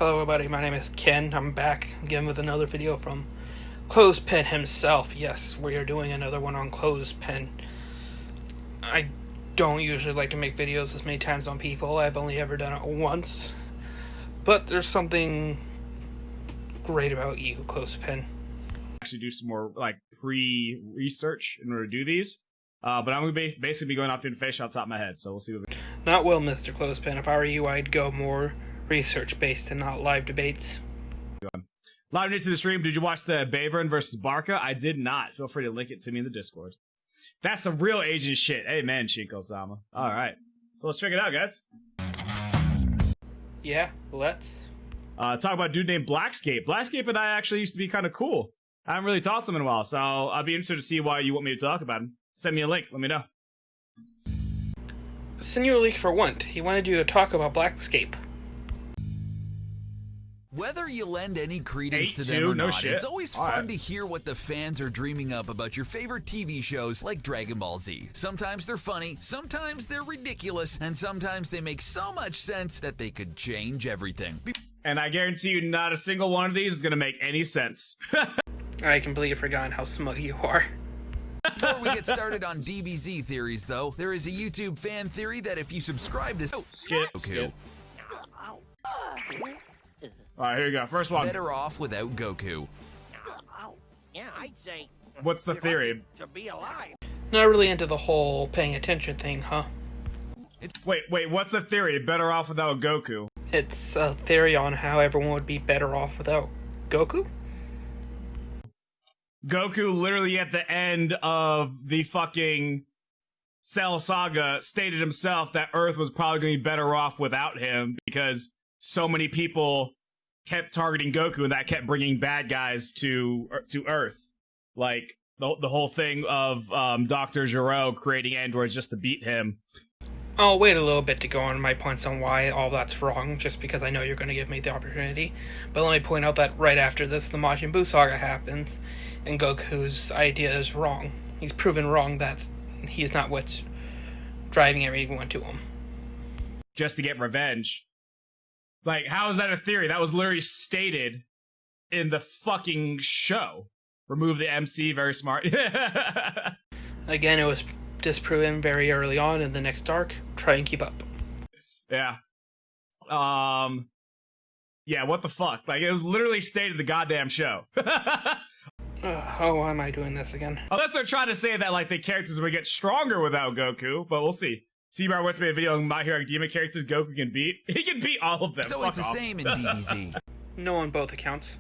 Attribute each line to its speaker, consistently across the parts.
Speaker 1: Hello everybody, my name is Ken. I'm back again with another video from Clothespin himself. Yes, we are doing another one on Clothespin. I don't usually like to make videos this many times on people. I've only ever done it once. But there's something great about you, Clothespin.
Speaker 2: Actually do some more like pre-research in order to do these. But I'm going to basically be going off the information off the top of my head, so we'll see what we...
Speaker 1: Not well, Mr. Clothespin. If I were you, I'd go more research-based and not live debates.
Speaker 2: Live news to the stream. Did you watch the Bavern versus Barca? I did not. Feel free to link it to me in the Discord. That's some real Asian shit. Amen, Shinko-sama. Alright. So let's check it out, guys.
Speaker 1: Yeah, let's.
Speaker 2: Talk about a dude named Blackscape. Blackscape and I actually used to be kind of cool. I haven't really talked to him in a while, so I'll be interested to see why you want me to talk about him. Send me a link. Let me know.
Speaker 1: Send you a link for what? He wanted you to talk about Blackscape.
Speaker 3: Whether you lend any credence to
Speaker 2: 8-2,
Speaker 3: them or
Speaker 2: no
Speaker 3: not,
Speaker 2: shit.
Speaker 3: it's always fun to hear what the fans are dreaming up about your favorite TV shows like Dragon Ball Z. Sometimes they're funny, sometimes they're ridiculous, and sometimes they make so much sense that they could change everything.
Speaker 2: And I guarantee you not a single one of these is going to make any sense.
Speaker 1: I completely forgot how smug you are.
Speaker 3: Before we get started on DBZ theories, though, there is a YouTube fan theory that if you subscribe to
Speaker 2: Skip. Alright, here you go. First one.
Speaker 3: better off without Goku.
Speaker 4: Yeah, I'd say.
Speaker 2: What's the theory?
Speaker 4: To be alive.
Speaker 1: Not really into the whole paying attention thing, huh?
Speaker 2: Wait, what's the theory? Better off without Goku.
Speaker 1: It's a theory on how everyone would be better off without Goku?
Speaker 2: Goku literally at the end of the fucking Cell Saga stated himself that Earth was probably going to be better off without him because so many people kept targeting Goku and that kept bringing bad guys to Earth. Like the whole thing of Dr. Gero creating androids just to beat him.
Speaker 1: I'll wait a little bit to go on my points on why all that's wrong, just because I know you're going to give me the opportunity. But let me point out that right after this, the Majin Buu saga happens, and Goku's idea is wrong. He's proven wrong that he is not what's driving everyone to him.
Speaker 2: Just to get revenge. Like, how is that a theory? That was literally stated in the fucking show. Remove the MC, very smart.
Speaker 1: Again, it was disproven very early on in the next arc. Try and keep up.
Speaker 2: Yeah. Yeah, what the fuck? Like, it was literally stated in the goddamn show.
Speaker 1: Oh, why am I doing this again?
Speaker 2: Unless they're trying to say that, like, the characters would get stronger without Goku, but we'll see. T-Bar wants to make a video on My Hero Academia characters Goku can beat. He can beat all of them.
Speaker 3: It's always the same in DBZ.
Speaker 1: No on both accounts.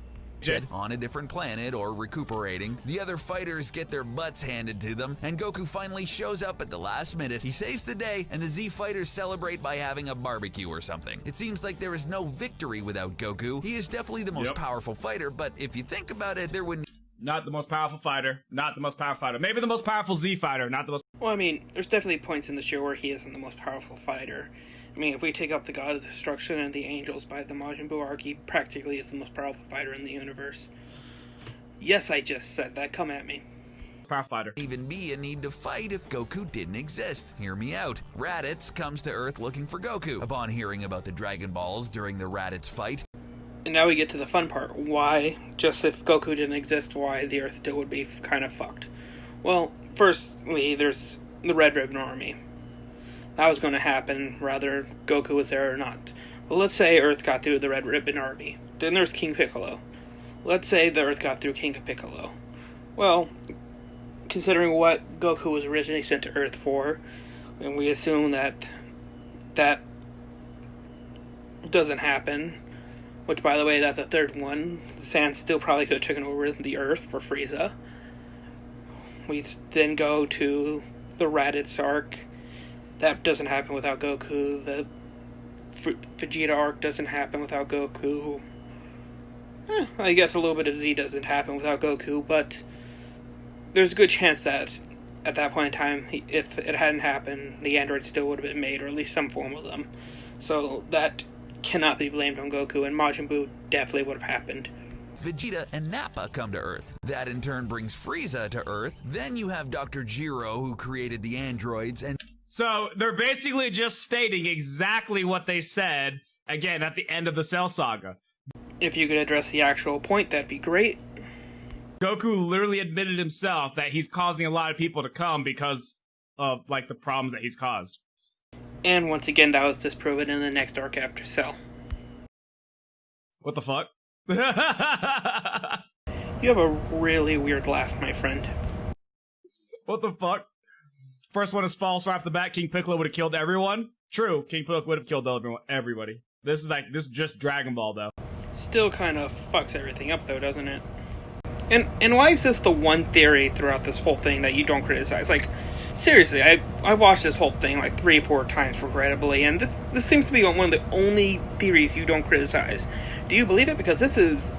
Speaker 3: On a different planet or recuperating, the other fighters get their butts handed to them, and Goku finally shows up at the last minute. He saves the day, and the Z fighters celebrate by having a barbecue or something. It seems like there is no victory without Goku. He is definitely the most powerful fighter, but if you think about it, there would...
Speaker 2: Not the most powerful fighter. Not the most powerful fighter. Maybe the most powerful Z fighter. Not the most...
Speaker 1: Well, I mean, there's definitely points in the show where he isn't the most powerful fighter. I mean, if we take out the God of Destruction and the Angels by the Majin Buu arc, he practically is the most powerful fighter in the universe. Yes, I just said that. Come at me.
Speaker 2: Power fighter.
Speaker 3: Even be a need to fight if Goku didn't exist. Hear me out. Raditz comes to Earth looking for Goku. Upon hearing about the Dragon Balls during the Raditz fight,
Speaker 1: And now we get to the fun part. Why, just if Goku didn't exist, why the Earth still would be kind of fucked? Well, firstly, there's the Red Ribbon Army. That was going to happen, whether Goku was there or not. Well, let's say Earth got through the Red Ribbon Army. Then there's King Piccolo. Let's say the Earth got through King Piccolo. Well, considering what Goku was originally sent to Earth for, and we assume that that doesn't happen, which, by the way, that's a third one. The Saiyans still probably could have taken over the Earth for Frieza. We then go to the Raditz arc. That doesn't happen without Goku. The Vegeta arc doesn't happen without Goku. I guess a little bit of Z doesn't happen without Goku, but there's a good chance that at that point in time, if it hadn't happened, the androids still would have been made, or at least some form of them. So that cannot be blamed on Goku, and Majin Buu definitely would have happened.
Speaker 3: Vegeta and Nappa come to Earth. That in turn brings Frieza to Earth. Then you have Dr. Gero, who created the androids, and...
Speaker 2: So they're basically just stating exactly what they said, again, at the end of the Cell Saga.
Speaker 1: If you could address the actual point, that'd be great.
Speaker 2: Goku literally admitted himself that he's causing a lot of people to come because of, like, the problems that he's caused.
Speaker 1: And once again, that was disproven in the next arc after Cell.
Speaker 2: What the fuck?
Speaker 1: You have a really weird laugh, my friend.
Speaker 2: What the fuck? First one is false right off the bat. King Piccolo would have killed everyone. True, King Piccolo would have killed everybody. This is just Dragon Ball, though.
Speaker 1: Still kind of fucks everything up, though, doesn't it? And why is this the one theory throughout this whole thing that you don't criticize? Like, seriously, I watched this whole thing like 3 or 4 times, regrettably, and this seems to be one of the only theories you don't criticize. Do you believe it? Because this is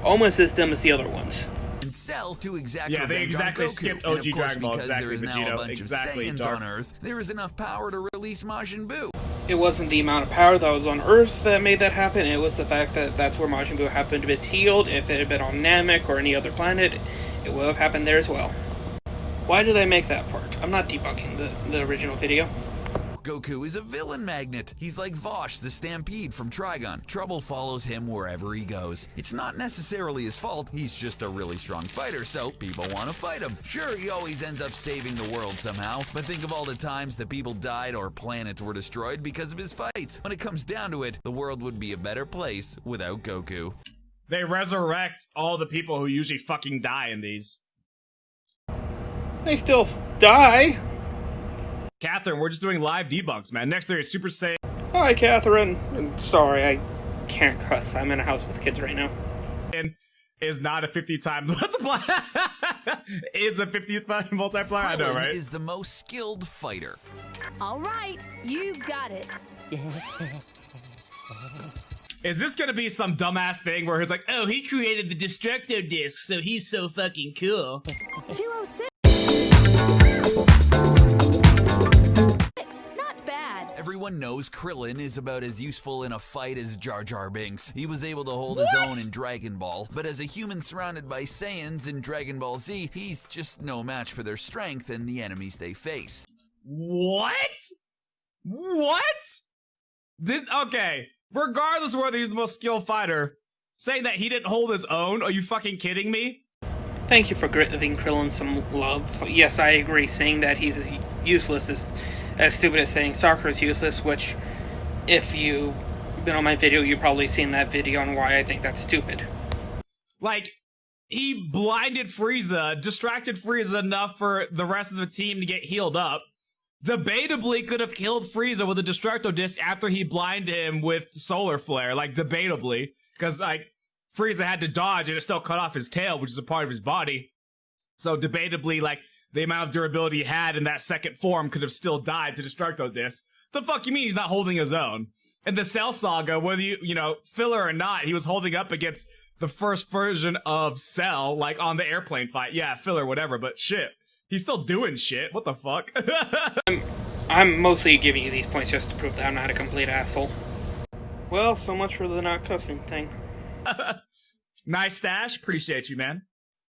Speaker 1: almost as dumb as the other ones.
Speaker 3: And Cell to exact
Speaker 2: Yeah, they
Speaker 3: revenge
Speaker 2: exactly
Speaker 3: on Goku.
Speaker 2: skipped
Speaker 3: And
Speaker 2: OG
Speaker 3: of course,
Speaker 2: Dragon Ball.
Speaker 3: because
Speaker 2: Exactly,
Speaker 3: there is now
Speaker 2: Vegito.
Speaker 3: a bunch
Speaker 2: Exactly,
Speaker 3: of Saiyans
Speaker 2: Darth.
Speaker 3: on Earth, there is enough power to release Majin Buu.
Speaker 1: It wasn't the amount of power that was on Earth that made that happen. It was the fact that that's where Majin Buu happened to be healed. If it had been on Namek or any other planet, it would have happened there as well. Why did I make that part? I'm not debunking the original video.
Speaker 3: Goku is a villain magnet. He's like Vosh, the Stampede from Trigon. Trouble follows him wherever he goes. It's not necessarily his fault, he's just a really strong fighter, so people want to fight him. Sure, he always ends up saving the world somehow, but think of all the times that people died or planets were destroyed because of his fights. When it comes down to it, the world would be a better place without Goku.
Speaker 2: They resurrect all the people who usually fucking die in these.
Speaker 1: They still die.
Speaker 2: Catherine, we're just doing live debunks, man. Next theory is Super Saiyan.
Speaker 1: Hi, Catherine. I'm sorry, I can't cuss. I'm in a house with kids right now.
Speaker 2: Is not a 50-time multiplier. Is a 50-time multiplier. I know,
Speaker 3: Krillin
Speaker 2: right?
Speaker 3: is the most skilled fighter.
Speaker 5: All right, you got it.
Speaker 2: Is this gonna be some dumbass thing where he's like, oh, he created the Destructo Disc, so he's so fucking cool?
Speaker 5: 206. Not bad.
Speaker 3: Everyone knows Krillin is about as useful in a fight as Jar Jar Binks. He was able to hold his own in Dragon Ball, but as a human surrounded by Saiyans in Dragon Ball Z, he's just no match for their strength and the enemies they face.
Speaker 2: What? What? Okay. Regardless of whether he's the most skilled fighter, saying that he didn't hold his own, are you fucking kidding me?
Speaker 1: Thank you for giving Krillin some love. Yes, I agree, saying that he's as useless as stupid as saying soccer is useless, which, if you've been on my video, you've probably seen that video on why I think that's stupid.
Speaker 2: Like, he blinded Frieza, distracted Frieza enough for the rest of the team to get healed up. Debatably could have killed Frieza with a Destructo Disc after he blinded him with Solar Flare. Like, debatably. Because, like, Frieza had to dodge and it still cut off his tail, which is a part of his body. So, debatably, like, the amount of durability he had in that second form could have still died to Destructo Disc. The fuck you mean he's not holding his own? In the Cell Saga, whether you know, filler or not, he was holding up against the first version of Cell, like, on the airplane fight. Yeah, filler, whatever, but shit. He's still doing shit. What the fuck?
Speaker 1: I'm mostly giving you these points just to prove that I'm not a complete asshole. Well, so much for the not cussing thing.
Speaker 2: Nice stash. Appreciate you, man.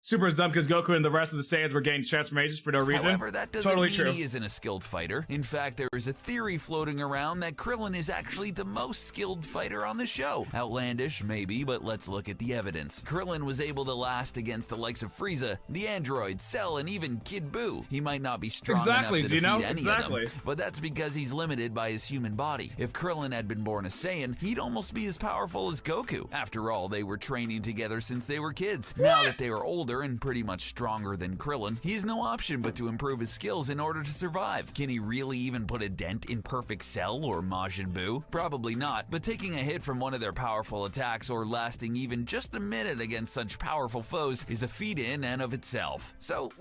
Speaker 2: Super is dumb because Goku and the rest of the Saiyans were getting transformations for no reason.
Speaker 3: However, that doesn't
Speaker 2: totally
Speaker 3: mean
Speaker 2: true.
Speaker 3: he isn't a skilled fighter. In fact, there is a theory floating around that Krillin is actually the most skilled fighter on the show. Outlandish, maybe, but let's look at the evidence. Krillin was able to last against the likes of Frieza, the android, Cell, and even Kid Buu. He might not be strong enough to defeat any of them, but that's because he's limited by his human body. If Krillin had been born a Saiyan, he'd almost be as powerful as Goku. After all, they were training together since they were kids. Now that they are older and pretty much stronger than Krillin, he has no option but to improve his skills in order to survive. Can he really even put a dent in Perfect Cell or Majin Buu? Probably not, but taking a hit from one of their powerful attacks or lasting even just a minute against such powerful foes is a feat in and of itself. So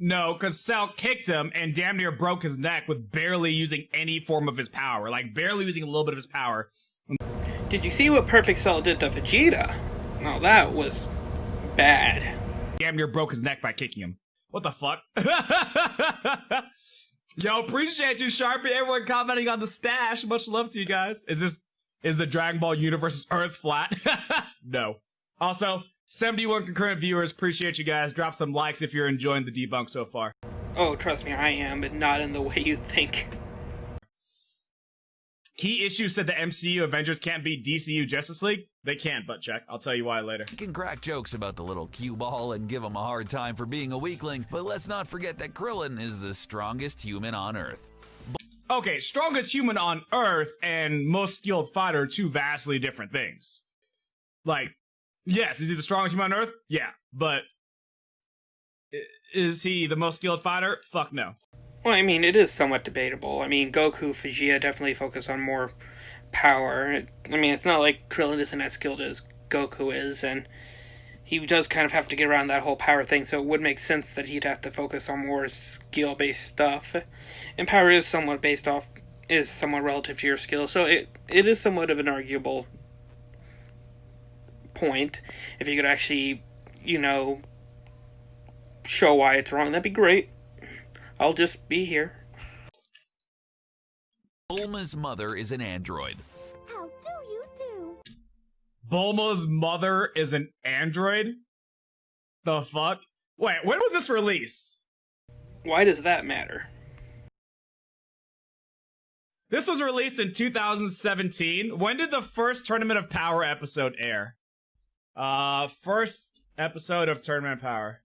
Speaker 2: No, because Cell kicked him and damn near broke his neck with barely using any form of his power. Like, barely using a little bit of his power.
Speaker 1: Did you see what Perfect Cell did to Vegeta? Now that was bad.
Speaker 2: Damn near broke his neck by kicking him. What the fuck? Yo, appreciate you, Sharpie. Everyone commenting on the stash. Much love to you guys. Is the Dragon Ball universe's Earth flat? No. Also, 71 concurrent viewers. Appreciate you guys. Drop some likes if you're enjoying the debunk so far.
Speaker 1: Oh, trust me, I am, but not in the way you think.
Speaker 2: Key Issue said the MCU Avengers can't beat DCU Justice League. They can't, but check. I'll tell you why later.
Speaker 3: You can crack jokes about the little cue ball and give him a hard time for being a weakling, but let's not forget that Krillin is the strongest human on Earth.
Speaker 2: Okay, strongest human on Earth and most skilled fighter are two vastly different things. Like, yes, is he the strongest human on Earth? Yeah, but is he the most skilled fighter? Fuck no.
Speaker 1: Well, I mean, it is somewhat debatable. I mean, Goku, Vegeta definitely focus on more power. I mean, it's not like Krillin isn't as skilled as Goku is, and he does kind of have to get around that whole power thing, so it would make sense that he'd have to focus on more skill-based stuff. And power is somewhat relative to your skill, so it is somewhat of an arguable point. If you could actually, show why it's wrong, that'd be great. I'll just be here.
Speaker 3: Bulma's mother is an android.
Speaker 5: How do you do?
Speaker 2: Bulma's mother is an android? The fuck? Wait, when was this release?
Speaker 1: Why does that matter?
Speaker 2: This was released in 2017. When did the first Tournament of Power episode air? First episode of Tournament of Power.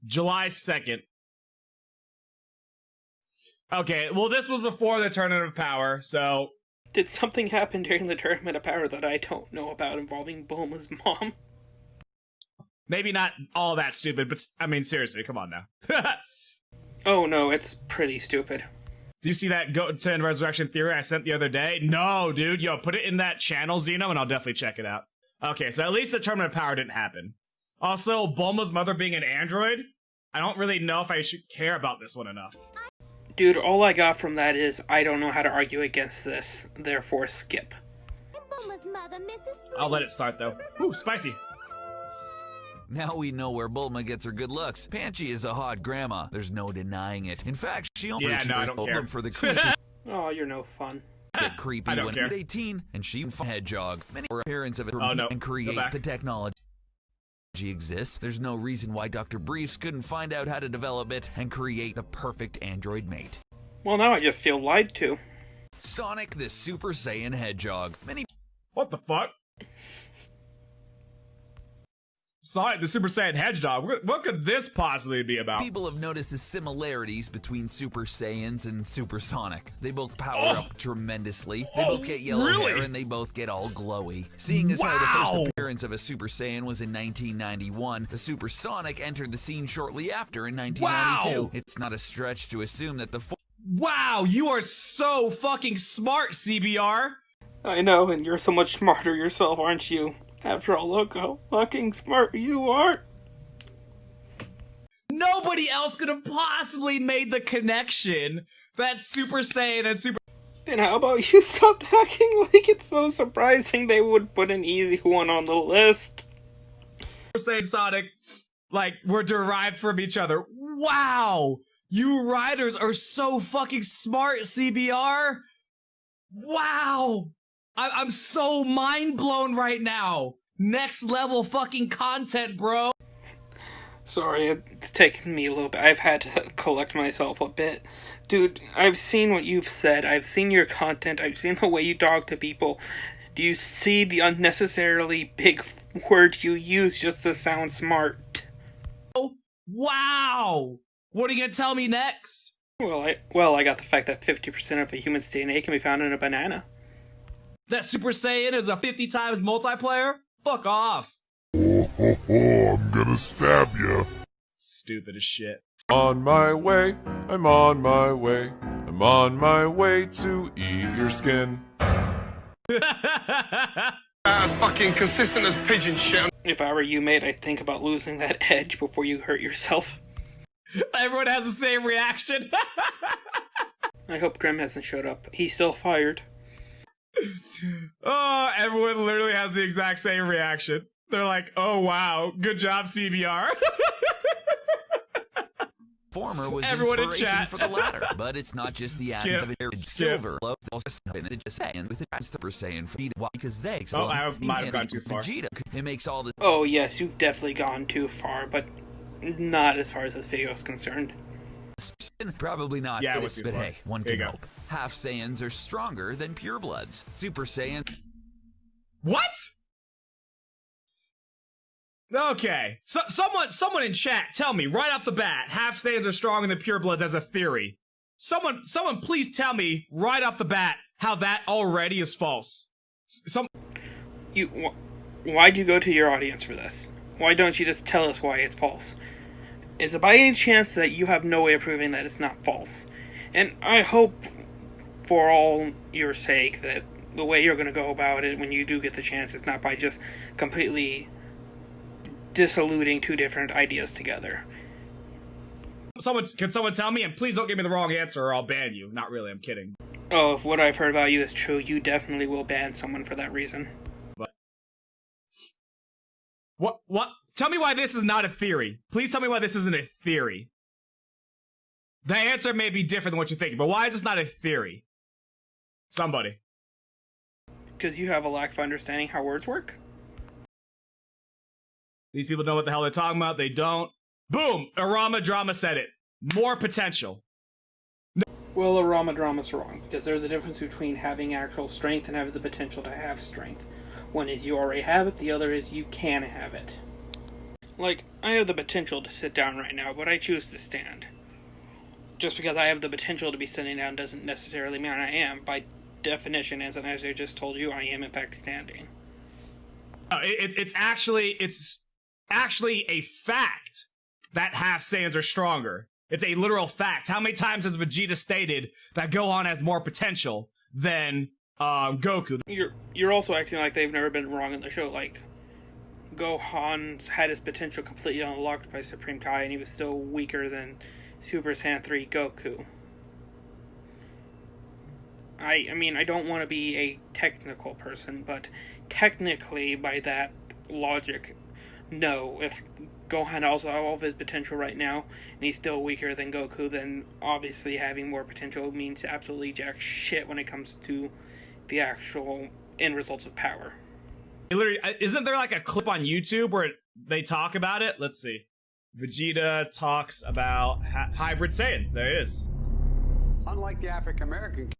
Speaker 2: July 2nd. Okay, well, this was before the Tournament of Power, so...
Speaker 1: Did something happen during the Tournament of Power that I don't know about involving Bulma's mom?
Speaker 2: Maybe not all that stupid, but, I mean, seriously, come on now.
Speaker 1: Oh, no, it's pretty stupid.
Speaker 2: Do you see that Goten Resurrection Theory I sent the other day? No, dude. Yo, put it in that channel, Zeno, and I'll definitely check it out. Okay, so at least the Tournament of Power didn't happen. Also, Bulma's mother being an android? I don't really know if I should care about this one enough.
Speaker 1: Dude, all I got from that is, I don't know how to argue against this, therefore skip.
Speaker 5: Bulma's mother, Mrs.
Speaker 2: I'll let it start, though. Ooh, spicy.
Speaker 3: Now we know where Bulma gets her good looks. Panchi is a hot grandma. There's no denying it. In fact, she only
Speaker 2: I don't care.
Speaker 3: for the creepy
Speaker 1: Oh, you're no fun.
Speaker 3: get creepy
Speaker 2: I don't
Speaker 3: when
Speaker 2: care.
Speaker 3: at 18, and she hedgehog. Many appearance of it
Speaker 2: no.
Speaker 3: and
Speaker 2: Go
Speaker 3: create
Speaker 2: back.
Speaker 3: the technology exists. There's no reason why Dr. Briefs couldn't find out how to develop it and create the perfect android mate.
Speaker 1: Well, now I just feel lied to.
Speaker 3: Sonic the Super Saiyan Hedgehog. Many
Speaker 2: What the fuck? Sonic the Super Saiyan Hedgehog. What could this possibly be about?
Speaker 3: people have noticed the similarities between Super Saiyans and Super Sonic. They both power up tremendously. They both get yellow hair and they both get all glowy. Seeing as how the first appearance of a Super Saiyan was in 1991, the Super Sonic entered the scene shortly after in 1992.
Speaker 2: Wow.
Speaker 3: It's not a stretch to assume that the
Speaker 2: Wow, you are so fucking smart, CBR.
Speaker 1: I know, and you're so much smarter yourself, aren't you? After all, look how fucking smart you are.
Speaker 2: Nobody else could have possibly made the connection that Super Saiyan and Super
Speaker 1: Then how about you stop acting like it's so surprising they would put an easy one on the list?
Speaker 2: Saiyan Sonic, like, were derived from each other. Wow! You writers are so fucking smart, CBR! Wow! I'm so mind blown right now! Next level fucking content, bro!
Speaker 1: Sorry, it's taken me a little bit. I've had to collect myself a bit. Dude, I've seen what you've said. I've seen your content. I've seen the way you talk to people. Do you see the unnecessarily big words you use just to sound smart?
Speaker 2: Wow! What are you gonna tell me next?
Speaker 1: Well, I got the fact that 50% of a human's DNA can be found in a banana.
Speaker 2: That Super Saiyan is a 50 times multiplayer? Fuck off.
Speaker 6: I'm gonna stab you.
Speaker 2: Stupid as shit.
Speaker 6: On my way, I'm on my way. I'm on my way to eat your skin.
Speaker 7: As fucking consistent as pigeon shit.
Speaker 1: If I were you, mate, I'd think about losing that edge before you hurt yourself.
Speaker 2: Everyone has the same reaction.
Speaker 1: I hope Grim hasn't showed up. He's still fired.
Speaker 2: Oh, everyone literally has the exact same reaction. They're like, oh wow, good job, CBR.
Speaker 3: former was
Speaker 2: Everyone in
Speaker 3: inspiration
Speaker 2: chat.
Speaker 3: for the latter. But it's not just the
Speaker 2: Skip.
Speaker 3: advent of a
Speaker 2: Skip.
Speaker 3: silver love, also just saying with the Super Saiyan for Vegeta. Why? Because they
Speaker 2: Oh, I might have gone too far.
Speaker 3: Vegeta, it makes all the
Speaker 1: Oh yes, you've definitely gone too far, but Not as far as this video is concerned.
Speaker 3: Probably not,
Speaker 2: Yeah,
Speaker 3: but hey, one
Speaker 2: Here
Speaker 3: can
Speaker 2: you go.
Speaker 3: hope. Half Saiyans are stronger than purebloods. Super Saiyans.
Speaker 2: What? Okay. So someone in chat, tell me right off the bat, half Saiyans are stronger than purebloods as a theory. Someone please tell me right off the bat how that already is false.
Speaker 1: Why'd you go to your audience for this? Why don't you just tell us why it's false? Is it by any chance that you have no way of proving that it's not false? And I hope, for all your sake, that the way you're going to go about it when you do get the chance is not by just completely dissoluting two different ideas together.
Speaker 2: Can someone tell me? And please don't give me the wrong answer or I'll ban you. Not really, I'm kidding.
Speaker 1: Oh, if what I've heard about you is true, you definitely will ban someone for that reason.
Speaker 2: But what? Tell me why this is not a theory. Please tell me why this isn't a theory. The answer may be different than what you're thinking, but why is this not a theory? Somebody.
Speaker 1: Because you have a lack of understanding how words work?
Speaker 2: These people know what the hell they're talking about. They don't. Boom! Arama Drama said it. More potential.
Speaker 1: Well, Arama Drama's wrong, because there's a difference between having actual strength and having the potential to have strength. One is you already have it, the other is you can have it. Like, I have the potential to sit down right now, but I choose to stand. Just because I have the potential to be sitting down doesn't necessarily mean I am. By definition, as I just told you, I am in fact standing.
Speaker 2: It's actually a fact that half Saiyans are stronger. It's a literal fact. How many times has Vegeta stated that Gohan has more potential than Goku?
Speaker 1: You're also acting like they've never been wrong in the show. Like, Gohan had his potential completely unlocked by Supreme Kai, and he was still weaker than Super Saiyan 3 Goku. I mean, I don't want to be a technical person, but technically, by that logic, no. If Gohan also has all of his potential right now, and he's still weaker than Goku, then obviously having more potential means absolutely jack shit when it comes to the actual end results of power.
Speaker 2: Literally, isn't there like a clip on YouTube where they talk about it? Let's see. Vegeta talks about hybrid Saiyans. There it is.
Speaker 8: Unlike the African American.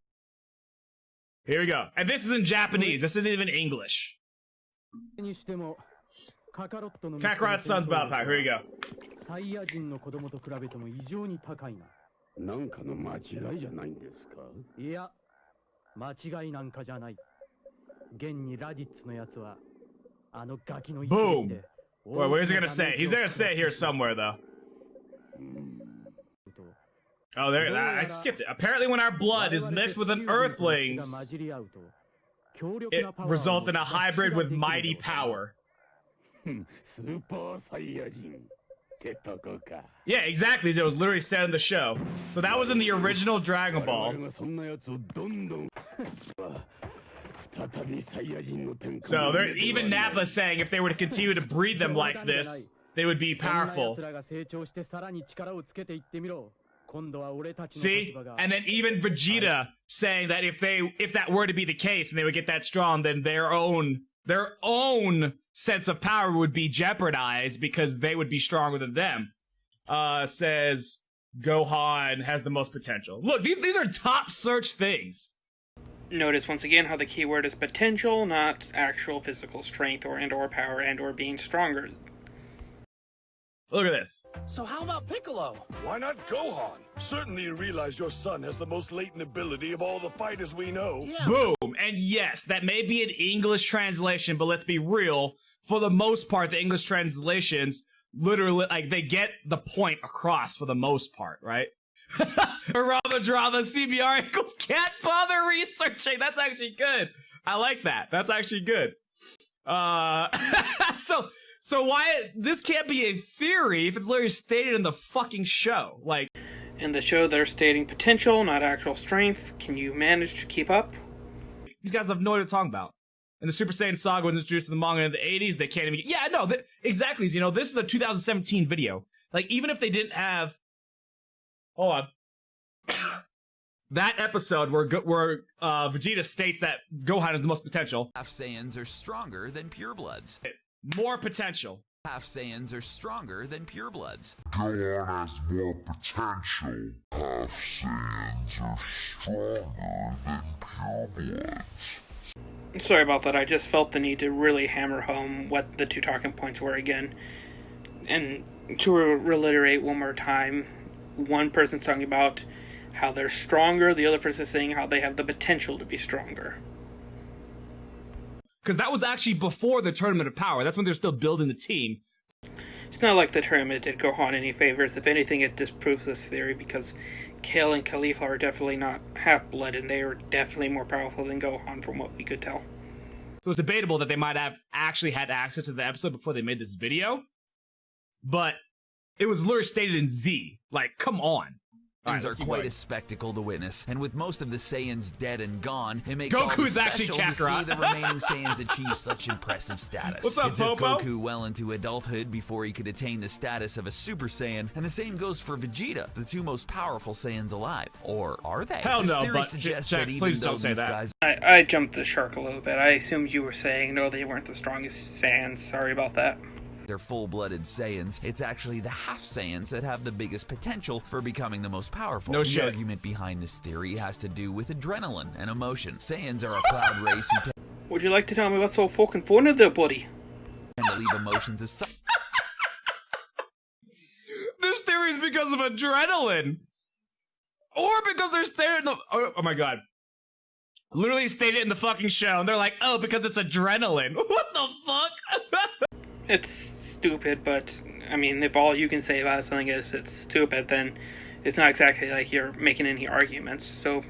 Speaker 2: Here we go. And this is in Japanese. This isn't even English. Kakarot's son's battle power. Here we go.
Speaker 9: サイヤ人の子供と比べても異常に高いな。なんかの間違いじゃないんですか？いや、間違いなんかじゃない。現にラディッツのやつはあのガキの一撃で。
Speaker 2: Boom. Where's he gonna say? He's gonna say it here somewhere though. Oh, there. I skipped it. Apparently, when our blood is mixed with an Earthling's, it results in a hybrid with mighty power. Yeah, exactly. It was literally said in the show. So that was in the original Dragon Ball. So they're even Nappa saying if they were to continue to breed them like this, they would be powerful. See? And then even Vegeta saying that if that were to be the case and they would get that strong, then their own sense of power would be jeopardized because they would be stronger than them. Says Gohan has the most potential. Look, these are top search things.
Speaker 1: Notice once again how the keyword is potential, not actual physical strength or power or being stronger.
Speaker 2: Look at this.
Speaker 4: So how about Piccolo?
Speaker 7: Why not Gohan? Certainly you realize your son has the most latent ability of all the fighters we know.
Speaker 4: Yeah.
Speaker 2: Boom. And yes, that may be an English translation, but let's be real. For the most part, the English translations literally, like, they get the point across for the most part, right? Arama Drama CBR equals can't bother researching. That's actually good. I like that. That's actually good. So why this can't be a theory if it's literally stated in the fucking show? Like,
Speaker 1: in the show, they're stating potential, not actual strength. Can you manage to keep up?
Speaker 2: These guys have no idea what they're talking about. And the Super Saiyan saga was introduced in the manga in the 80s. They can't even. Yeah, no, exactly. You know, this is a 2017 video. Like, even if they didn't have. Hold on. That episode where Vegeta states that Gohan has the most potential.
Speaker 3: Half Saiyans are stronger than purebloods.
Speaker 2: More potential.
Speaker 3: Half Saiyans are stronger than purebloods.
Speaker 6: Gohan has more potential. Half Saiyans are stronger than purebloods.
Speaker 1: Sorry about that, I just felt the need to really hammer home what the two talking points were again. And to reiterate one more time, one person's talking about how they're stronger, the other person's saying how they have the potential to be stronger.
Speaker 2: Because that was actually before the Tournament of Power. That's when they're still building the team.
Speaker 1: It's not like the tournament did Gohan any favors. If anything, it disproves this theory, because Kale and Khalifa are definitely not half-blood, and they are definitely more powerful than Gohan from what we could tell.
Speaker 2: So it's debatable that they might have actually had access to the episode before they made this video. But it was literally stated in Z. Like, come on.
Speaker 3: Saiyans are quite a spectacle to witness, and with most of the Saiyans dead and gone, it makes
Speaker 2: Goku's
Speaker 3: all
Speaker 2: actually
Speaker 3: special to
Speaker 2: Kakarot.
Speaker 3: see the remaining Saiyans achieve such impressive status.
Speaker 2: What's up,
Speaker 3: it took
Speaker 2: Popo?
Speaker 3: Goku well into adulthood before he could attain the status of a Super Saiyan, and the same goes for Vegeta, the two most powerful Saiyans alive. Or are they?
Speaker 2: Hell
Speaker 3: This
Speaker 2: no,
Speaker 3: theory
Speaker 2: but
Speaker 3: suggests
Speaker 2: Jack,
Speaker 3: that even
Speaker 2: please
Speaker 3: though
Speaker 2: don't say
Speaker 3: these
Speaker 2: that.
Speaker 3: guys
Speaker 1: I jumped the shark a little bit. I assumed you were saying, no, they weren't the strongest Saiyans. Sorry about that.
Speaker 3: they're full-blooded Saiyans, it's actually the half Saiyans that have the biggest potential for becoming the most powerful.
Speaker 2: No shit.
Speaker 3: The argument behind this theory has to do with adrenaline and emotion. Saiyans are a proud race who
Speaker 1: Would you like to tell me what's so fucking funny there, buddy?
Speaker 3: tend to leave emotions aside.
Speaker 2: This theory is because of adrenaline. Or because they're stated in the... Oh my god. Literally stated in the fucking show, and they're like, oh, because it's adrenaline. What the fuck?
Speaker 1: It's stupid, but, I mean, if all you can say about something is it's stupid, then it's not exactly like you're making any arguments, so...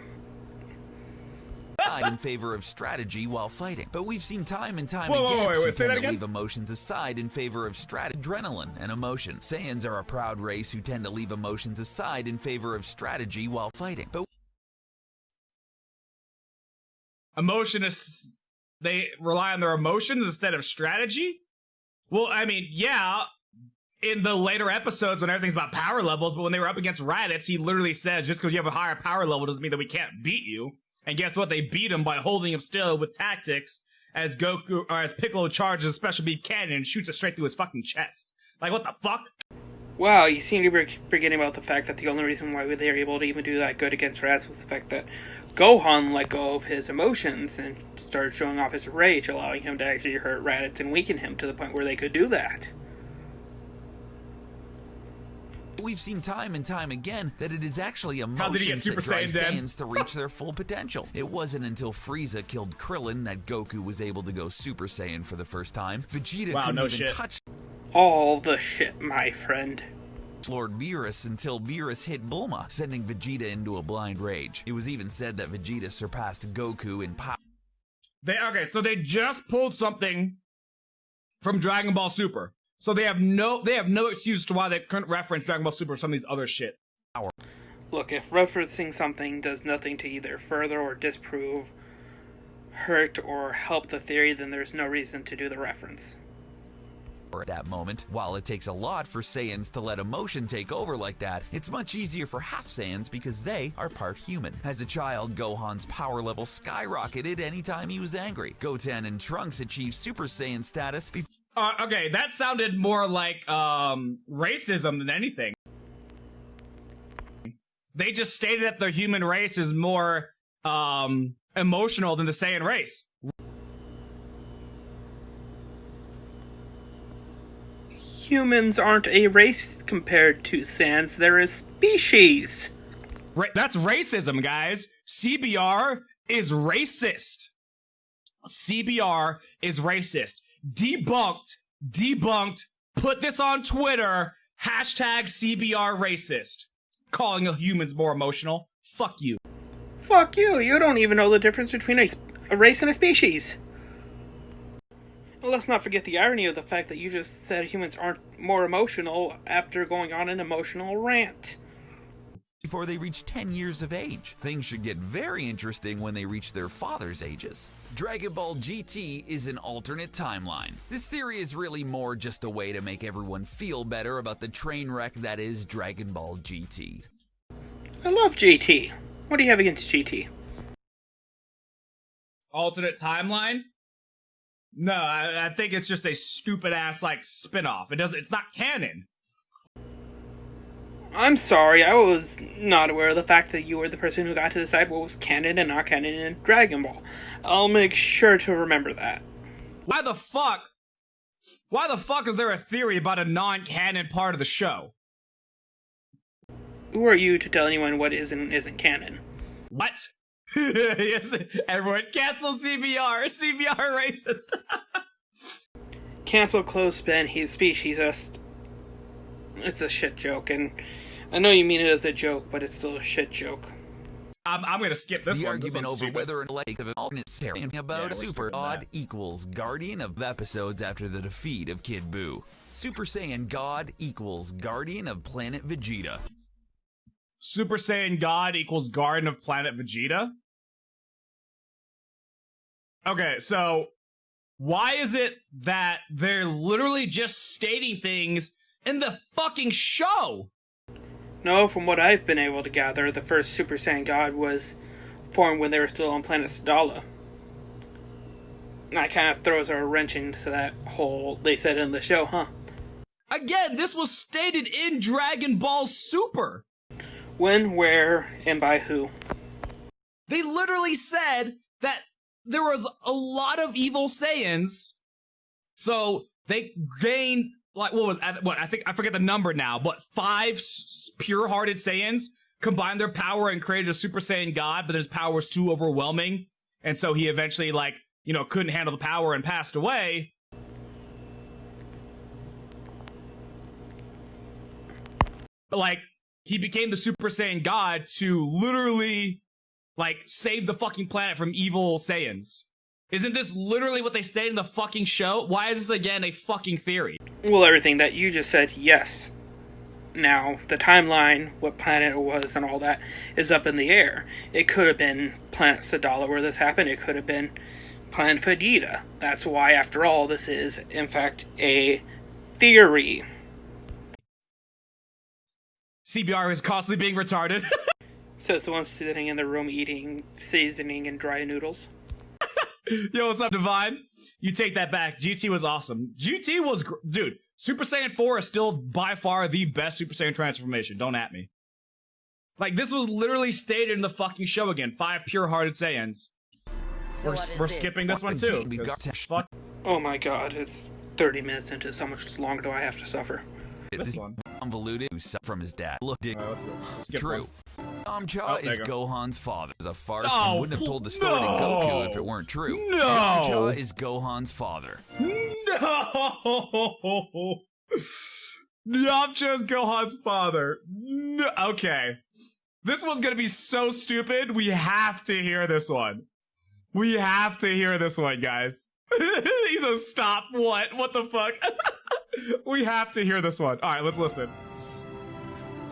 Speaker 3: in favor of strategy while fighting. But we've seen time and time
Speaker 2: Whoa,
Speaker 3: again
Speaker 2: wait,
Speaker 3: who
Speaker 2: say that
Speaker 3: tend to
Speaker 2: again?
Speaker 3: leave emotions aside in favor of adrenaline and emotion. Saiyans are a proud race who tend to leave emotions aside in favor of strategy while fighting. But
Speaker 2: They rely on their emotions instead of strategy? Well, I mean, yeah, in the later episodes when everything's about power levels, but when they were up against Raditz, he literally says, just because you have a higher power level doesn't mean that we can't beat you. And guess what? They beat him by holding him still with tactics as Piccolo charges a special beam cannon and shoots it straight through his fucking chest. Like, what the fuck?
Speaker 1: Wow, you seem to be forgetting about the fact that the only reason why they were able to even do that good against Raditz was the fact that Gohan let go of his emotions and started showing off his rage, allowing him to actually hurt Raditz and weaken him to the point where they could do that.
Speaker 3: we've seen time and time again that it is actually
Speaker 2: How did he get
Speaker 3: emotions
Speaker 2: Super
Speaker 3: that drive
Speaker 2: Saiyan then?
Speaker 3: Saiyans to reach their full potential. It wasn't until Frieza killed Krillin that Goku was able to go Super Saiyan for the first time. Vegeta couldn't
Speaker 2: no
Speaker 3: even
Speaker 2: shit.
Speaker 3: touch
Speaker 1: All the shit, my friend.
Speaker 3: Lord Beerus until Beerus hit Bulma, sending Vegeta into a blind rage. It was even said that Vegeta surpassed Goku in power.
Speaker 2: So they just pulled something from Dragon Ball Super. So they have no excuse to why they couldn't reference Dragon Ball Super or some of these other shit.
Speaker 1: Look, if referencing something does nothing to either further or disprove, hurt, or help the theory, then there's no reason to do the reference.
Speaker 3: At that moment, while it takes a lot for Saiyans to let emotion take over like that, it's much easier for half Saiyans because they are part human. As a child, Gohan's power level skyrocketed anytime he was angry. Goten and Trunks achieved Super Saiyan status
Speaker 2: Okay, that sounded more like racism than anything. They just stated that the human race is more emotional than the Saiyan race.
Speaker 1: Humans aren't a race compared to Saiyans, they're a species.
Speaker 2: That's racism, guys. CBR is racist. CBR is racist. Debunked. Put this on Twitter. Hashtag CBR racist. Calling humans more emotional. Fuck you.
Speaker 1: Fuck you, you don't even know the difference between a race and a species. Well, let's not forget the irony of the fact that you just said humans aren't more emotional after going on an emotional rant.
Speaker 3: before they reach 10 years of age. Things should get very interesting when they reach their father's ages. Dragon Ball GT is an alternate timeline. This theory is really more just a way to make everyone feel better about the train wreck that is Dragon Ball GT.
Speaker 1: I love GT. What do you have against GT?
Speaker 2: Alternate timeline? No, I think it's just a stupid ass like spin-off. It's not canon.
Speaker 1: I'm sorry, I was not aware of the fact that you were the person who got to decide what was canon and not canon in Dragon Ball. I'll make sure to remember that.
Speaker 2: Why the fuck is there a theory about a non-canon part of the show?
Speaker 1: Who are you to tell anyone what is and isn't canon?
Speaker 2: What? Yes, everyone cancel CBR. CBR racist.
Speaker 1: Cancel clothespin, he's speciesist. It's a shit joke, and I know you mean it as a joke, but it's still a shit joke.
Speaker 2: I'm gonna skip this
Speaker 3: the
Speaker 2: one.
Speaker 3: argument over
Speaker 2: stupid.
Speaker 3: whether an like of an alternate story about Super God
Speaker 2: that.
Speaker 3: equals Guardian of episodes after the defeat of Kid Buu. Super Saiyan God equals Guardian of Planet Vegeta.
Speaker 2: Super Saiyan God equals Guardian of Planet Vegeta? Okay, so why is it that they're literally just stating things in the fucking show?
Speaker 1: No, from what I've been able to gather, the first Super Saiyan God was formed when they were still on planet Sadala. And that kind of throws a wrench into that whole they said in the show, huh?
Speaker 2: Again, this was stated in Dragon Ball Super.
Speaker 1: When, where, and by who?
Speaker 2: They literally said that there was a lot of evil Saiyans, so they gained, like, I forget the number now, but 5 pure-hearted Saiyans combined their power and created a Super Saiyan God, but his power was too overwhelming, and so he eventually, couldn't handle the power and passed away. But, he became the Super Saiyan God to literally, save the fucking planet from evil Saiyans. Isn't this literally what they stated in the fucking show? Why is this, again, a fucking theory?
Speaker 1: Well, everything that you just said, yes. Now, the timeline, what planet it was and all that, is up in the air. It could have been planet Sadala where this happened. It could have been planet Vegeta. That's why, after all, this is, in fact, a theory.
Speaker 2: CBR is constantly being retarded.
Speaker 1: Says the one sitting in the room eating seasoning and dry noodles.
Speaker 2: Yo, what's up, Divine? You take that back. GT was awesome. GT was... Dude, Super Saiyan 4 is still by far the best Super Saiyan transformation. Don't at me. This was literally stated in the fucking show again. 5 pure-hearted Saiyans. So we're skipping this one, too. Fuck.
Speaker 1: Oh my god, it's 30 minutes into this. How much longer do I have to suffer?
Speaker 3: This
Speaker 2: one.
Speaker 3: Convoluted from his dad. Look, true. Yamcha is Gohan's father. It's a farce and wouldn't have told the story to Goku if it weren't true.
Speaker 2: No!
Speaker 3: Yamcha is Gohan's father.
Speaker 2: No! Yamcha is Gohan's father. No. Okay. This one's gonna be so stupid. We have to hear this one. We have to hear this one, guys. He's a stop. What the fuck? We have to hear this one. Alright, let's listen.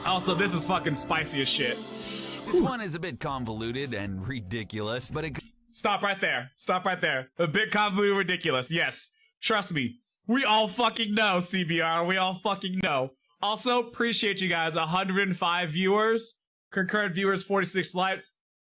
Speaker 2: Also, this is fucking spicy as shit.
Speaker 3: This one is a bit convoluted and ridiculous, but it...
Speaker 2: Stop right there. Stop right there. A bit convoluted, ridiculous. Yes. Trust me. We all fucking know, CBR. We all fucking know. Also, appreciate you guys. 105 viewers. Concurrent viewers, 46 likes.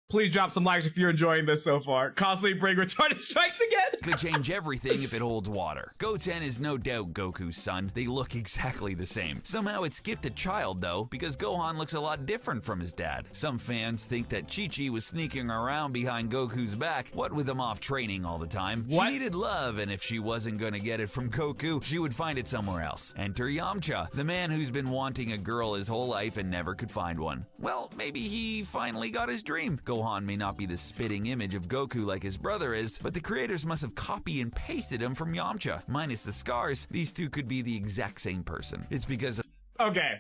Speaker 2: Please drop some likes if you're enjoying this so far. Constantly bring retarded strikes again.
Speaker 3: Could change everything if it holds water. Goten is no doubt Goku's son. They look exactly the same. Somehow it skipped a child though, because Gohan looks a lot different from his dad. Some fans think that Chi-Chi was sneaking around behind Goku's back, what with him off training all the time.
Speaker 2: What?
Speaker 3: She needed love, and if she wasn't gonna get it from Goku, she would find it somewhere else. Enter Yamcha, the man who's been wanting a girl his whole life and never could find one. Well, maybe he finally got his dream. Gohan may not be the spitting image of Goku like his brother is, but the creators must have copy and pasted him from Yamcha. Minus the scars, these two could be the exact same person. It's because of...
Speaker 2: Okay.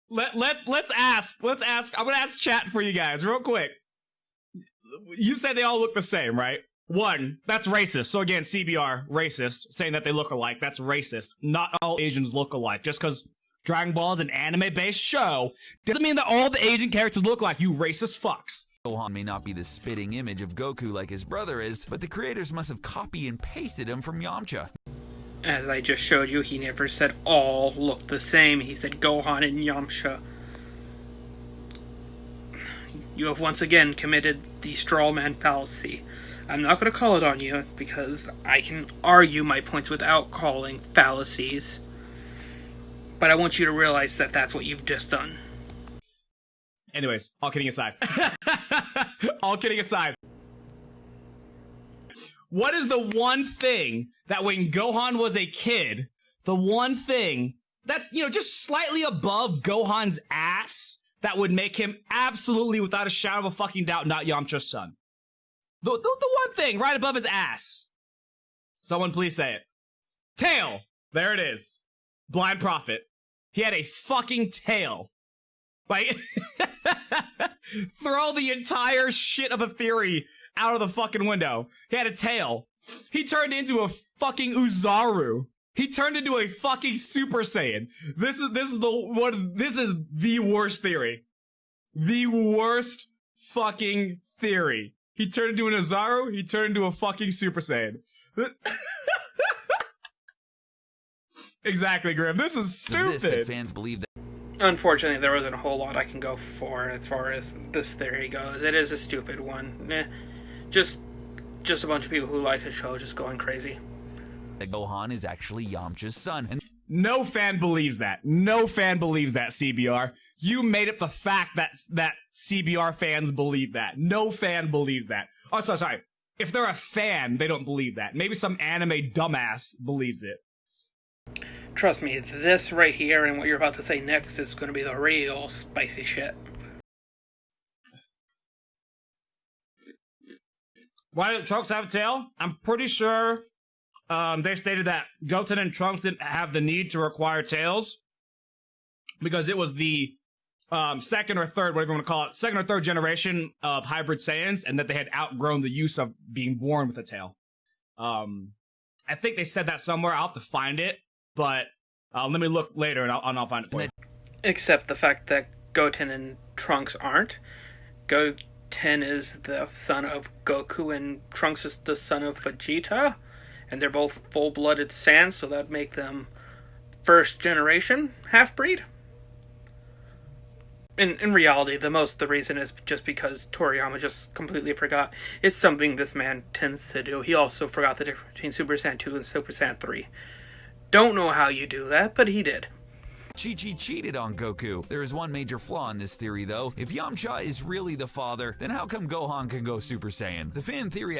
Speaker 2: Let's ask. I'm gonna ask chat for you guys real quick. You said they all look the same, right? One, that's racist. So again, CBR, racist, saying that they look alike. That's racist. Not all Asians look alike. Just because Dragon Ball is an anime-based show doesn't mean that all the Asian characters look like you racist fucks.
Speaker 3: Gohan may not be the spitting image of Goku like his brother is, but the creators must have copy and pasted him from Yamcha.
Speaker 1: As I just showed you, he never said all look the same. He said Gohan and Yamcha. You have once again committed the straw man fallacy. I'm not going to call it on you because I can argue my points without calling fallacies. But I want you to realize that that's what you've just done.
Speaker 2: Anyways, all kidding aside. All kidding aside. What is the one thing that when Gohan was a kid, the one thing that's, you know, just slightly above Gohan's ass that would make him absolutely, without a shadow of a fucking doubt, not Yamcha's son? The one thing right above his ass. Someone please say it. Tail. There it is. Blind Prophet. He had a fucking tail. Like, throw the entire shit of a theory out of the fucking window. He had a tail. He turned into a fucking Uzaru. He turned into a fucking Super Saiyan. This is the worst theory. The worst fucking theory. He turned into an Uzaru. He turned into a fucking Super Saiyan. Exactly, Grim. This is stupid.
Speaker 3: That fans believe that.
Speaker 1: Unfortunately, there wasn't a whole lot I can go for as far as this theory goes. It is a stupid one. Just a bunch of people who like the show just going crazy.
Speaker 3: Gohan is actually Yamcha's son. And
Speaker 2: no fan believes that. No fan believes that, CBR. You made up the fact that CBR fans believe that. No fan believes that. Oh, sorry. If they're a fan, they don't believe that. Maybe some anime dumbass believes it.
Speaker 1: Trust me, this right here and what you're about to say next is going to be the real spicy shit.
Speaker 2: Why did Trunks have a tail? I'm pretty sure they stated that Goten and Trunks didn't have the need to require tails because it was the second or third, whatever you want to call it, second or third generation of hybrid Saiyans, and that they had outgrown the use of being born with a tail. I think they said that somewhere. I'll have to find it, but let me look later and I'll find it for you.
Speaker 1: Except the fact that Goten and Trunks aren't. Goten is the son of Goku and Trunks is the son of Vegeta. And they're both full-blooded Saiyans, so that'd make them first generation half-breed. In reality, the reason is just because Toriyama just completely forgot. It's something this man tends to do. He also forgot the difference between Super Saiyan 2 and Super Saiyan 3. Don't know how you do that, but he did.
Speaker 3: Chi-Chi cheated on Goku. There is one major flaw in this theory, though. If Yamcha is really the father, then how come Gohan can go Super Saiyan? The fan theory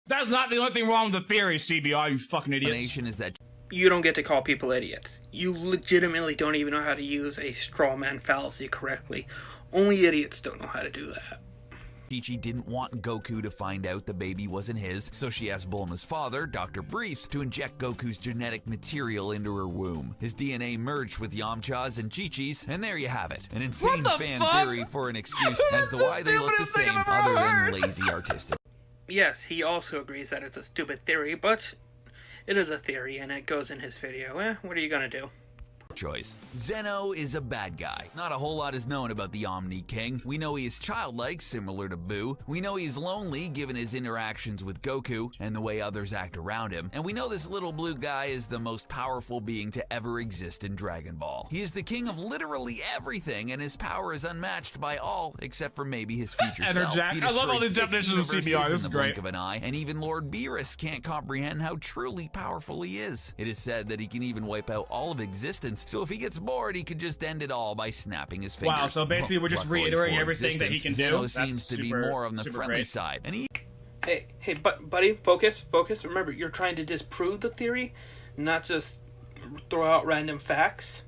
Speaker 2: That's not the only thing wrong with the theory, CBR, you fucking idiots.
Speaker 3: is that
Speaker 1: You don't get to call people idiots. You legitimately don't even know how to use a straw man fallacy correctly. Only idiots don't know how to do that.
Speaker 3: Chi-Chi didn't want Goku to find out the baby wasn't his, so she asked Bulma's father, Dr. Briefs, to inject Goku's genetic material into her womb. His DNA merged with Yamcha's and Chi-Chi's, and there you have it. An insane fan theory for an excuse as to why they look the same other than lazy artistic.
Speaker 1: Yes, he also agrees that it's a stupid theory, but it is a theory and it goes in his video. What are you gonna do?
Speaker 3: Choice. Zeno is a bad guy. Not a whole lot is known about the Omni King. We know he is childlike, similar to Boo. We know he's lonely, given his interactions with Goku and the way others act around him. And we know this little blue guy is the most powerful being to ever exist in Dragon Ball. He is the king of literally everything, and his power is unmatched by all, except for maybe his future self.
Speaker 2: I love all these definitions of CBR. This is great.
Speaker 3: Blink of an eye, and even Lord Beerus can't comprehend how truly powerful he is. It is said that he can even wipe out all of existence. So if he gets bored, he could just end it all by snapping his fingers.
Speaker 2: Wow, so basically we're just reiterating everything that he can do.
Speaker 3: Zeno seems to be more on the friendly side. And
Speaker 1: Hey, buddy, focus. Remember, you're trying to disprove the theory, not just throw out random facts.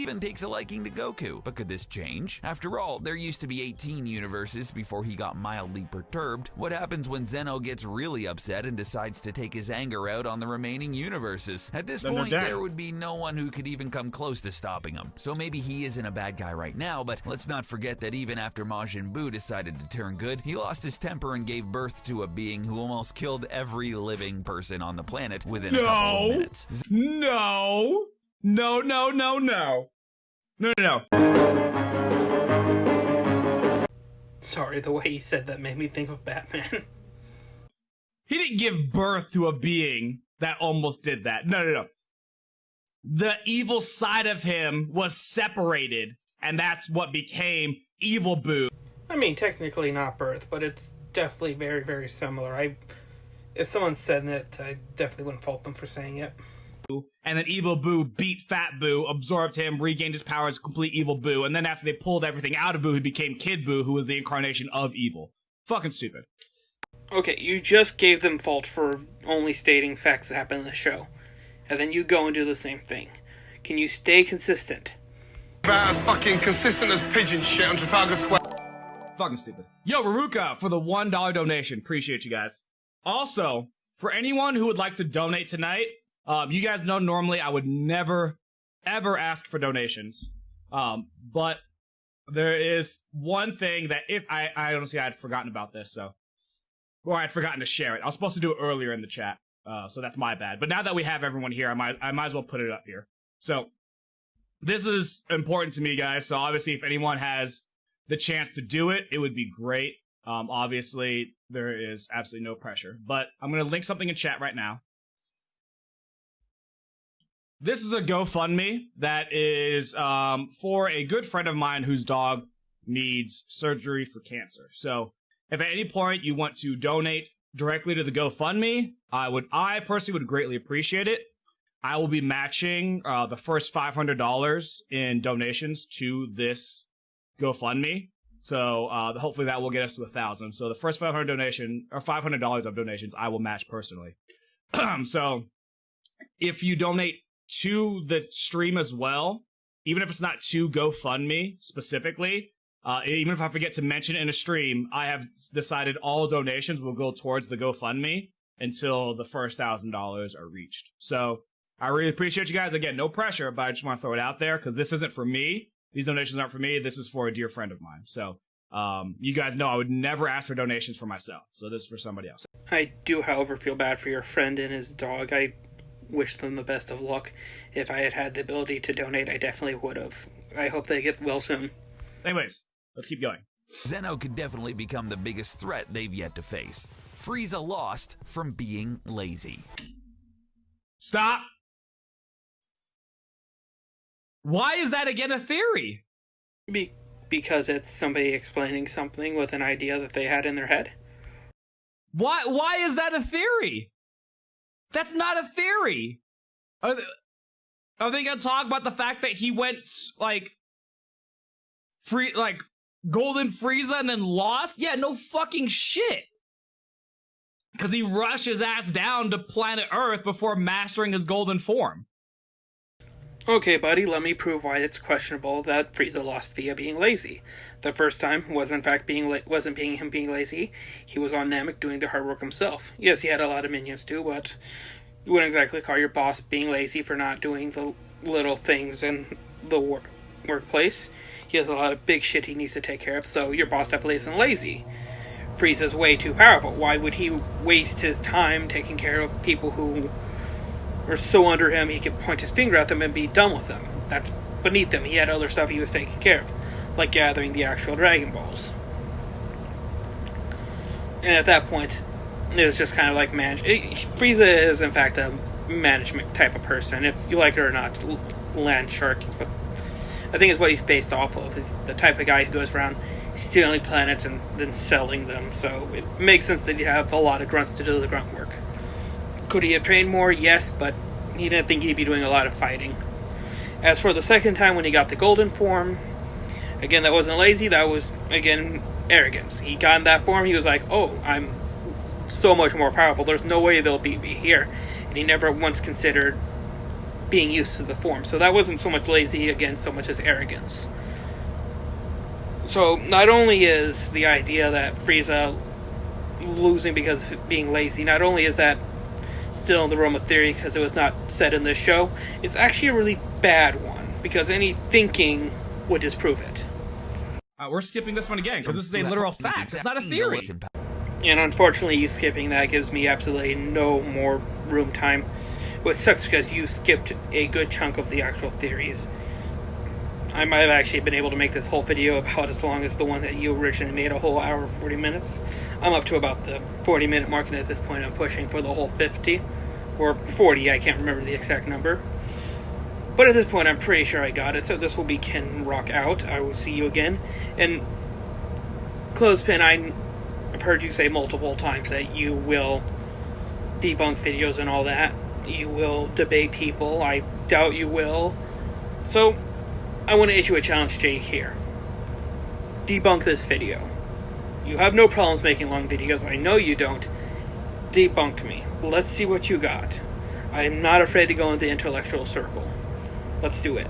Speaker 3: even takes a liking to Goku. But could this change? After all, there used to be 18 universes before he got mildly perturbed. What happens when Zeno gets really upset and decides to take his anger out on the remaining universes? At this point, there would be no one who could even come close to stopping him. So maybe he isn't a bad guy right now, but let's not forget that even after Majin Buu decided to turn good, he lost his temper and gave birth to a being who almost killed every living person on the planet within a couple of minutes.
Speaker 2: No.
Speaker 1: Sorry, the way he said that made me think of Batman.
Speaker 2: He didn't give birth to a being that almost did that. No. The evil side of him was separated, and that's what became Evil Boo.
Speaker 1: I mean, technically not birth, but it's definitely very, very similar. If someone said it, I definitely wouldn't fault them for saying it.
Speaker 2: And then Evil Boo beat Fat Boo, absorbed him, regained his powers, complete Evil Boo, and then after they pulled everything out of Boo, he became Kid Boo, who was the incarnation of evil. Fucking stupid.
Speaker 1: Okay, you just gave them fault for only stating facts that happen in the show. And then you go and do the same thing. Can you stay consistent?
Speaker 10: About as fucking consistent as pigeon shit on Trafalgar Square.
Speaker 2: Fucking stupid. Yo, Ruruka for the $1 donation. Appreciate you guys. Also, for anyone who would like to donate tonight, you guys know normally I would never, ever ask for donations. But there is one thing that if I honestly I had forgotten about this, or I'd forgotten to share it. I was supposed to do it earlier in the chat, so that's my bad. But now that we have everyone here, I might as well put it up here. So this is important to me, guys. So obviously, if anyone has the chance to do it, it would be great. Obviously, there is absolutely no pressure. But I'm going to link something in chat right now. This is a GoFundMe that is for a good friend of mine whose dog needs surgery for cancer. So if at any point you want to donate directly to the GoFundMe, I personally would greatly appreciate it. I will be matching the first $500 in donations to this GoFundMe. So hopefully that will get us to 1,000. So the first $500 of donations, I will match personally. So if you donate to the stream as well, even if it's not to GoFundMe specifically, even if I forget to mention it in a stream, I have decided all donations will go towards the GoFundMe until the first $1,000 are reached. So I really appreciate you guys. Again, no pressure, but I just want to throw it out there because this isn't for me. These donations aren't for me. This is for a dear friend of mine. So you guys know I would never ask for donations for myself. So this is for somebody else.
Speaker 1: I do, however, feel bad for your friend and his dog. I wish them the best of luck. If I had had the ability to donate, I definitely would have. I hope they get well soon.
Speaker 2: Anyways, let's keep going.
Speaker 3: Zeno could definitely become the biggest threat they've yet to face. Frieza lost from being lazy.
Speaker 2: Stop! Why is that again a theory?
Speaker 1: Because it's somebody explaining something with an idea that they had in their head.
Speaker 2: Why is that a theory? That's not a theory. Are they gonna talk about the fact that he went Golden Frieza and then lost? Yeah, no fucking shit. Because he rushed his ass down to planet Earth before mastering his golden form.
Speaker 1: Okay, buddy, let me prove why it's questionable that Frieza lost via being lazy. The first time wasn't him being lazy. He was on Namek doing the hard work himself. Yes, he had a lot of minions too, but you wouldn't exactly call your boss being lazy for not doing the little things in the workplace. He has a lot of big shit he needs to take care of, so your boss definitely isn't lazy. Frieza's way too powerful. Why would he waste his time taking care of people who are so under him he could point his finger at them and be done with them? That's beneath him. He had other stuff he was taking care of, like gathering the actual Dragon Balls. And at that point, it was just kind of like Frieza is, in fact, a management type of person. If you like it or not, Land Shark is I think is what he's based off of. He's the type of guy who goes around stealing planets and then selling them. So it makes sense that he'd have a lot of grunts to do the grunt work. Could he have trained more? Yes, but he didn't think he'd be doing a lot of fighting. As for the second time when he got the golden form, again, that wasn't lazy, that was, again, arrogance. He got in that form, he was like, oh, I'm so much more powerful, there's no way they'll beat me here. And he never once considered being used to the form. So that wasn't so much lazy, again, so much as arrogance. So not only is the idea that Frieza losing because of being lazy, not only is that still in the realm of theory because it was not said in this show, it's actually a really bad one because any thinking would disprove it.
Speaker 2: We're skipping this one again because this is a literal fact. It's not a theory.
Speaker 1: And unfortunately, you skipping that gives me absolutely no more room time, which sucks because you skipped a good chunk of the actual theories. I might have actually been able to make this whole video about as long as the one that you originally made, a whole hour 40 minutes. I'm up to about the 40-minute mark, and at this point I'm pushing for the whole 50. Or 40, I can't remember the exact number. But at this point I'm pretty sure I got it, so this will be Ken Rock out. I will see you again. And Clothespin, I I've heard you say multiple times that you will debunk videos and all that. You will debate people. I doubt you will. So, I want to issue a challenge to you here. Debunk this video. You have no problems making long videos. I know you don't. Debunk me. Let's see what you got. I am not afraid to go in the intellectual circle. Let's do it.